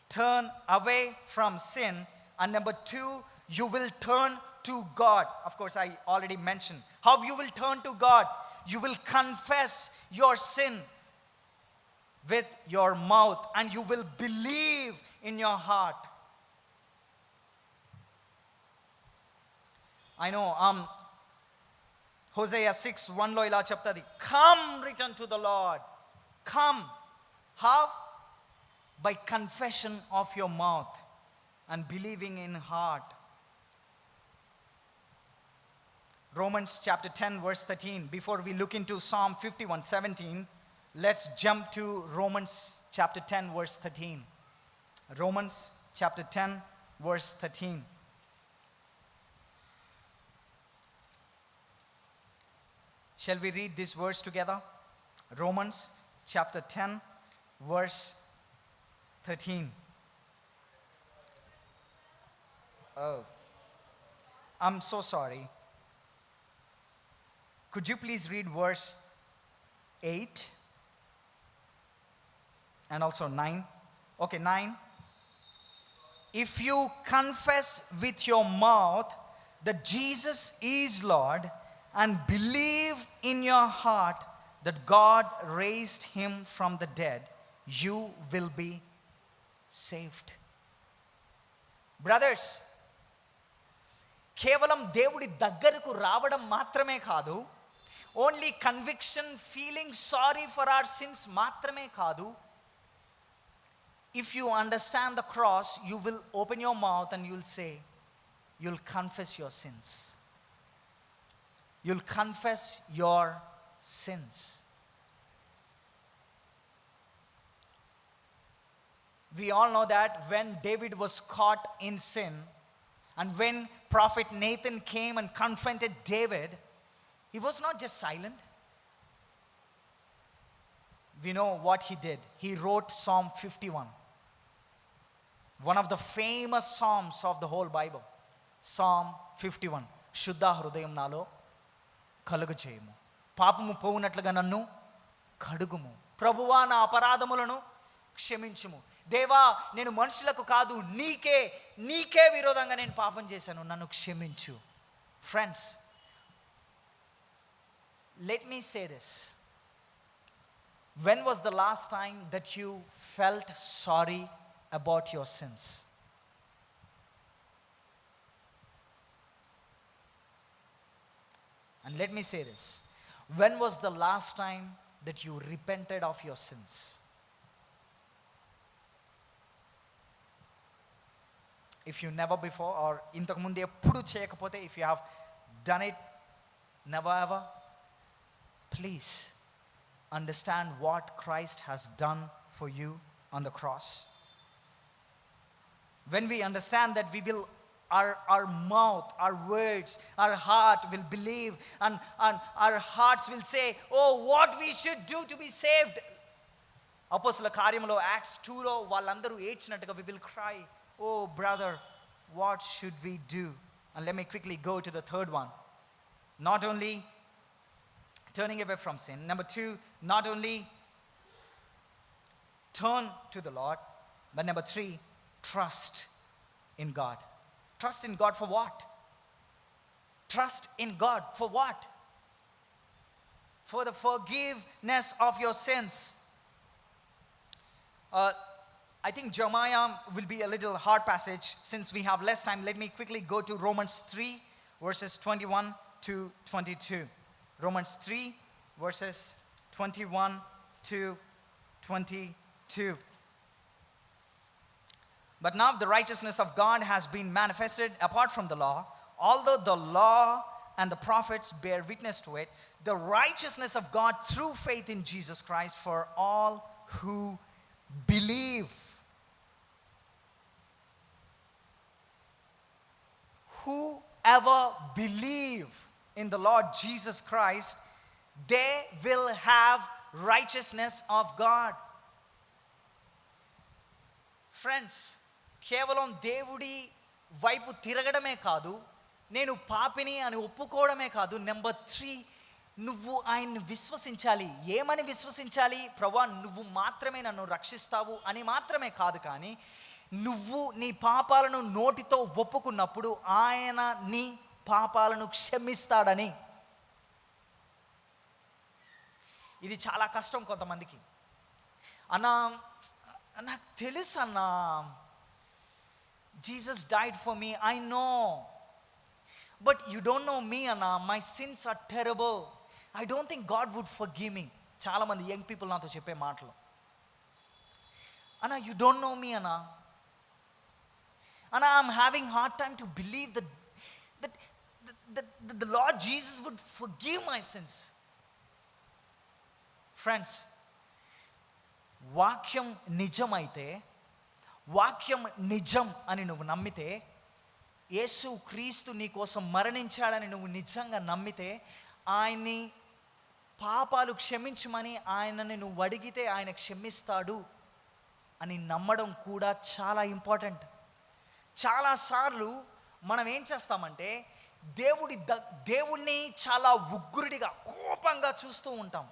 Speaker 1: turn away from sin. And number 2, you will turn to God. Of course, I already mentioned how you will turn to God. You will confess your sin with your mouth and you will believe in your heart. I know Hosea 6:1 లో ఇలా చెప్తాది, come return to the Lord. Come. How? By confession of your mouth and believing in heart. Romans chapter 10 verse 13. Before we look into Psalm 51:17, let's jump to Romans chapter 10 verse 13. Romans chapter 10 verse 13. Shall we read this verse together? Romans chapter 10 verse 13. Oh, I'm so sorry. Could you please read verse 8 and also 9? Okay, 9. If you confess with your mouth that Jesus is Lord and believe in your heart that God raised him from the dead, you will be saved. Brothers, కేవలం దేవుడి దగ్గరకు రావడం మాత్రమే కాదు, only conviction, feeling sorry for our sins మాత్రమే కాదు. If you understand the cross, you will open your mouth and you will say, you'll confess your sins. You'll confess your sins. We all know that when David was caught in sin, and when prophet Nathan came and confronted David, he was not just silent. We know what he did. He wrote Psalm 51. One of the famous psalms of the whole Bible. Psalm 51. శుద్ధ హృదయం నాలో కలుగు చేయము, పాపము పోవునట్లుగా నన్ను కడుగుము. ప్రభువా, నా అపరాధములను క్షమించుము. దేవా, నేను మనుషులకు కాదు, నీకే విరోధంగా నేను పాపం చేశాను, నన్ను క్షమించు. Friends, let me say this. When was the last time that you felt sorry about your sins? And let me say this. When was the last time that you repented of your sins? If you never before, or ఇంతకు ముందు ఎప్పుడు చేయకపోతే, if you have done it never ever, please understand what Christ has done for you on the cross. When we understand that, we will, our mouth, our words, our heart will believe, and our hearts will say, oh, what we should do to be saved. అపోస్తుల కార్యములో acts 2లో వాళ్ళందరూ ఏడ్చినట్టుగా we will cry, oh brother, what should we do? And let me quickly go to the third one. Not only turning away from sin. Number 2, not only turn to the Lord, but number 3, trust in God. Trust in God for what? Trust in God for what? For the forgiveness of your sins. I think Jeremiah will be a little hard passage. Since we have less time, let me quickly go to Romans 3, verses 21 to 22. Romans 3, verses 21 to 22. But now the righteousness of God has been manifested apart from the law. Although the law and the prophets bear witness to it, the righteousness of God through faith in Jesus Christ for all who believe. Whoever believe in the Lord Jesus Christ, they will have righteousness of God. Friends, కేవలం దేవుడి వైపు తిరగడమే కాదు, నేను పాపిని అని ఒప్పుకోవడమే కాదు. Number 3, నువ్వు ఆయన్ని విశ్వసించాలి. ఏమని విశ్వసించాలి? ప్రభువా, నువ్వు మాత్రమే నన్ను రక్షిస్తావు అని మాత్రమే కాదు, కానీ నువ్వు నీ పాపాలను నోటితో ఒప్పుకున్నప్పుడు ఆయన నీ పాపాలను క్షమిస్తాడని. ఇది చాలా కష్టం కొంతమందికి. అన్నా, నాకు తెలుసు అన్నా, Jesus died for me, I know, but you don't know me అన్నా, my sins are terrible, I don't think God would forgive me. చాలా మంది యంగ్ పీపుల్ నాతో చెప్పే మాటలు. అన్నా, you don't know me అన్నా, అన్నా, I'm having hard time to believe that the Lord Jesus would forgive my sins. Friends, వాక్యం నిజమైతే, వాక్యం నిజం అని నువ్వు నమ్మితే, యేసు క్రీస్తు నీ కోసం మరణించాడని నువ్వు నిజంగా నమ్మితే, ఆయన్ని పాపాలు క్షమించమని ఆయనని నువ్వు అడిగితే ఆయన క్షమిస్తాడు అని నమ్మడం కూడా చాలా ఇంపార్టెంట్. చాలాసార్లు మనం ఏం చేస్తామంటే, దేవుణ్ణి చాలా ఉగ్రుడిగా, కోపంగా చూస్తూ ఉంటాం.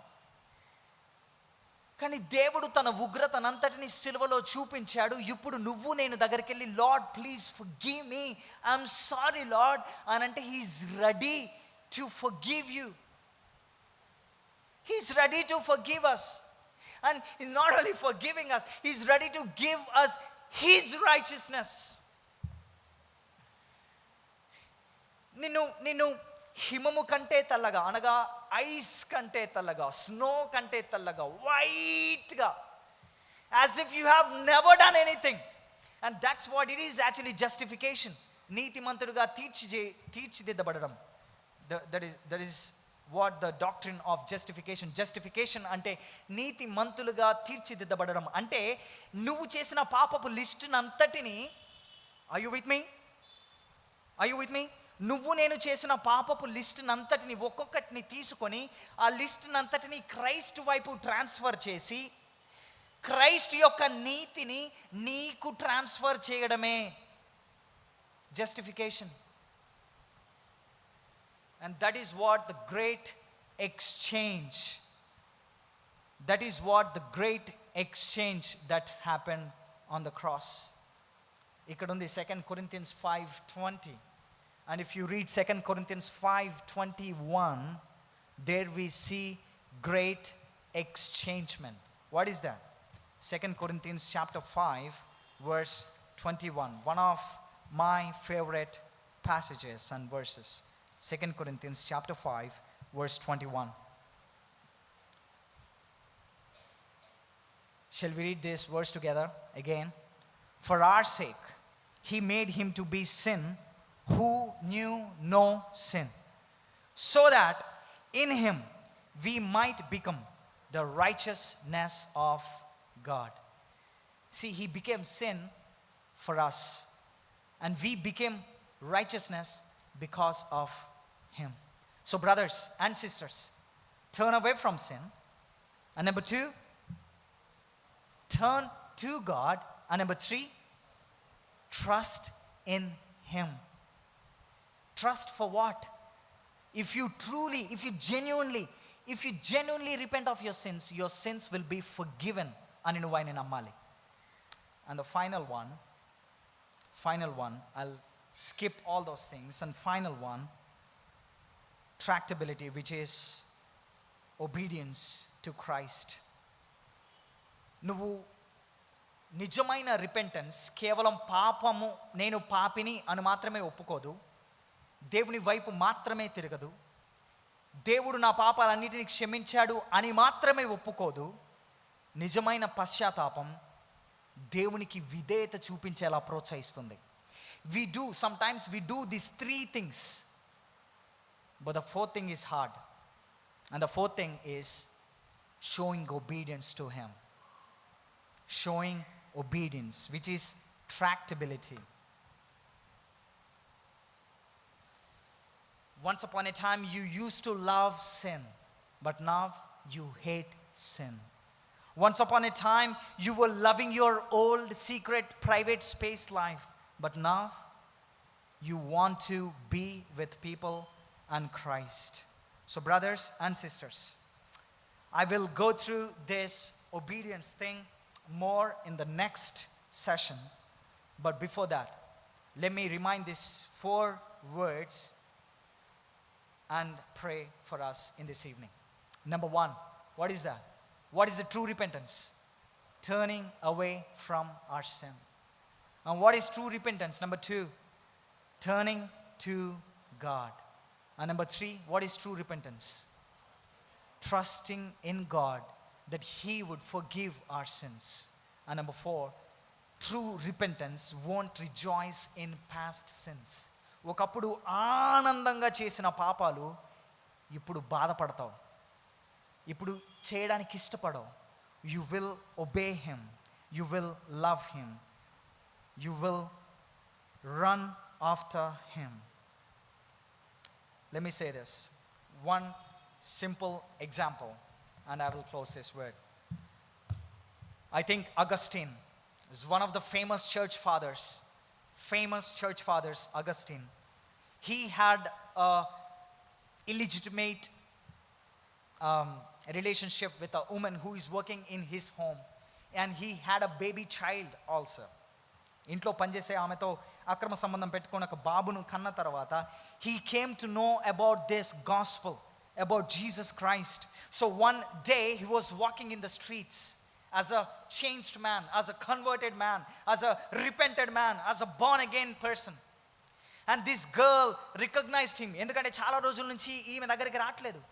Speaker 1: కానీ దేవుడు తన ఉగ్రతనంతటిని సిలువలో చూపించాడు. ఇప్పుడు నువ్వు నేను దగ్గరికి వెళ్ళి, Lord please forgive me, I'm sorry Lord అని అంటే, he's ready to forgive you. He's ready to forgive us. And he's not only forgiving us, he's ready to give us his righteousness. నిన్ను హిమము కంటే తెల్లగా, అనగా ఐస్ కంటే తెల్లగా, snow కంటే తెల్లగా, వైట్గా, as if you have never done anything. And that's what it is actually justification. నీతిమంతుడుగా తీర్చిదిద్దబడడం. That is what the doctrine of justification. Justification అంటే నీతిమంతులుగా తీర్చిదిద్దబడడం. అంటే నువ్వు చేసిన పాపపు లిస్టునంతటిని, are you with me? Are you with me? నువ్వు నేను చేసిన పాపపు లిస్టునంతటిని ఒక్కొక్కటిని తీసుకొని, ఆ లిస్టునంతటిని క్రైస్ట్ వైపు ట్రాన్స్ఫర్ చేసి, క్రైస్ట్ యొక్క నీతిని నీకు ట్రాన్స్ఫర్ చేయడమే justification. And that is what the great exchange. That is what the great exchange that happen on the cross. ఇక్కడ ఉంది 2 Corinthians 5:20. And if you read 2 Corinthians 5:21, there we see great exchangement. What is that? 2 Corinthians chapter 5, verse 21. One of my favorite passages and verses. 2 Corinthians chapter 5, verse 21. Shall we read this verse together again? For our sake, he made him to be sin who knew no sin, so that in him we might become the righteousness of God. See, he became sin for us, and we became righteousness because of him. So brothers and sisters, turn away from sin. And number 2, turn to God. And number 3, trust in him. Trust for what? If you genuinely repent of your sins will be forgiven. And the final one, I'll skip all those things. And final one, tractability, which is obedience to Christ. నువ్వు నిజమైన repentance కేవలం పాపము, నేను పాపిని అని మాత్రమే ఒప్పుకోదు, దేవుని వైపు మాత్రమే తిరగదు, దేవుడు నా పాపాలన్నిటిని క్షమించాడు అని మాత్రమే ఒప్పుకోదు. నిజమైన పశ్చాత్తాపం దేవునికి విధేయత చూపించేలా ప్రోత్సహిస్తుంది. Sometimes we do these 3 things, but the 4th thing is hard. And the 4th thing is showing obedience to him. Showing obedience, which is tractability. Once upon a time you used to love sin, but now you hate sin. Once upon a time you were loving your old secret private space life, but now you want to be with people and Christ. So brothers and sisters, I will go through this obedience thing more in the next session. But before that, let me remind these 4 words and pray for us in this evening. Number 1, what is that? What is the true repentance? Turning away from our sin. And what is true repentance? Number 2, turning to God. And number 3, what is true repentance? Trusting in God that he would forgive our sins. And number 4, true repentance won't rejoice in past sins. ఒకప్పుడు ఆనందంగా చేసిన పాపాలు ఇప్పుడు బాధపడతావు, ఇప్పుడు చేయడానికి ఇష్టపడవు. You will obey him, you will love him, you will run after him. Let me say this, one simple example, and I will close this word. I think Augustine is one of the famous church fathers. Augustine, he had a illegitimate relationship with a woman who is working in his home, and he had a baby child also. ఇంట్లో పనిచేసే ఆమెతో అక్రమ సంబంధం పెట్టుకొని ఒక బాబును కన్న తర్వాత he came to know about this gospel, about Jesus Christ. So one day he was walking in the streets as a changed man, as a converted man, as a repented man, as a born again person. And this girl recognized him, ఎందుకంటే చాలా రోజుల నుంచి ఈమె దగ్గరికి రావట్లేదు.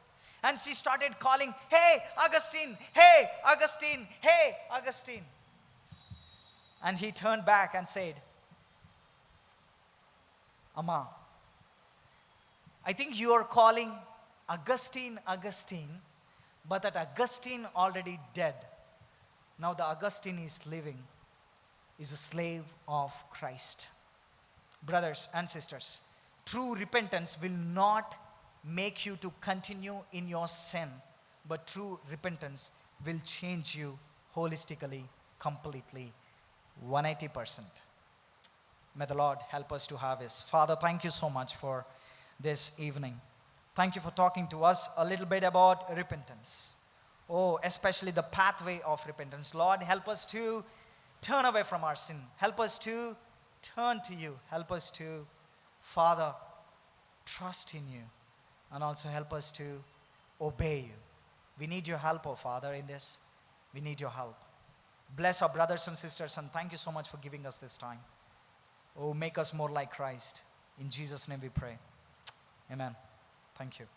Speaker 1: And she started calling, "Hey Augustine, hey Augustine, hey Augustine." And he turned back and said, "Amma, I think you are calling Augustine, but that Augustine already dead. Now the Augustine is living, is a slave of Christ." Brothers and sisters, true repentance will not make you to continue in your sin, but true repentance will change you holistically, completely, 180%. May the Lord help us to have His. Father, thank you so much for this evening. Thank you for talking to us a little bit about repentance. Oh, especially the pathway of repentance. Lord, help us to turn away from our sin. Help us to turn to you. Help us to, Father, trust in you. And also help us to obey you. We need your help, oh Father, in this. We need your help. Bless our brothers and sisters, and thank you so much for giving us this time. Oh, make us more like Christ. In Jesus' name we pray. Amen. Thank you.